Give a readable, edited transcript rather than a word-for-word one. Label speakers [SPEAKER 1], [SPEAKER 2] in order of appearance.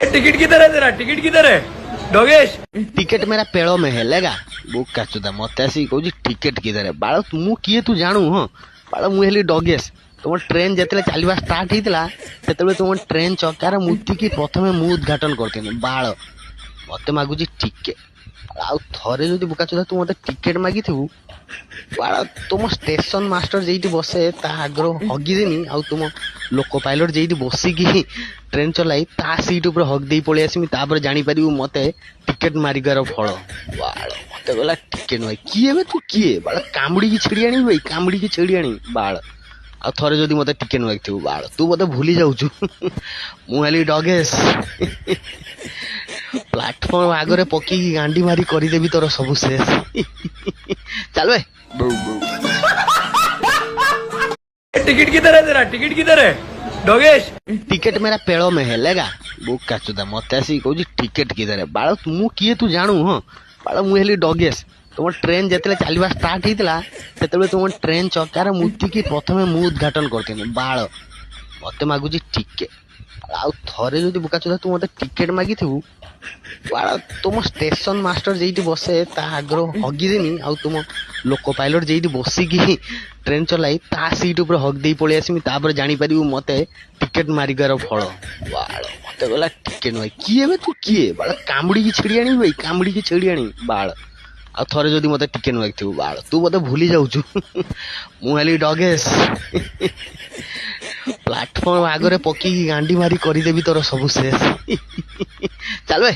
[SPEAKER 1] Ticket किधर है तेरा? टिकट किधर है डोगेश?
[SPEAKER 2] टिकट मेरा पेड़ो में है लेगा बुक काचुदा मत आसी कहूँ टिकेट किधर है बाल मु किए तू जानू हाँ बाल मुझे डगेश तुम ट्रेन जिते चलवा स्टार्ट होता से तुम ट्रेन चकार मुतिकी प्रथम मु उद्घाटन करती बाल मत मागुची टिकेट आउ थे जो बुकाचुदा तू मत टिकेट मागी बाल तुम स्टेशन मास्टर जेटी बसे ता आग्रह हगिदेनी आउ तुम लोको पायलट जेटी बसिकी ट्रेन चलाई ता सीट उपर हग दे पलि आसमी तापर जानी पारिबु मते टिकेट मारिकार फल बाल मते गला टिकेट भाई किए बे तू किए बाल कामुड़ी की छिड़ी आनी भाई कामुड़ी की छिड़ी आनी बाल आ थरे जदि मते टिकेट मागिथिबु बाल तू मते भूली जाउछु मु हेली डगेश प्लाटफॉर्म आगरे पकी गांडी मारी करी देबी तोर सब शेष चल बे
[SPEAKER 1] टिकट किधर है तेरा? टिकट किधर है डोगेश?
[SPEAKER 2] टिकट मेरा पेड़ो में है लेगा बुक काचुदा मत आसी कहूँ टिकेट किधर है बाल मु किए तू जानू हाँ बाल मुझे डगेश तुम ट्रेन जिते चलवा स्टार्ट होता से तुम ट्रेन चकार मुतिकी प्रथम मु उद्घाटन करती बाल मत मागुची टिकेट आउ थे जो बुकाचुदा तू मत टिकेट मागी बाल तुम स्टेशन मास्टर जेटी बसे ता आग्रह हगिदेनी आउ तुम लोको पायलट जेटी बसिकी ट्रेन चलाई ता सीट उपर हग दे पलि आसमी तापर जानी पारिबु मते टिकेट मारिकार फल बाल मते गला टिकेट भाई किए बे तू किए बाल कामुड़ी की छिड़ी आनी भाई कामुड़ी की छिड़ी आनी बाल आ थरे जदि मते टिकेट मागिथिबु बाल तू मते भूली जाउछु मु हेली डगेश प्लाटफॉर्म आगरे पकी गांडी मारी करी देबी तोर सब शेष चल बे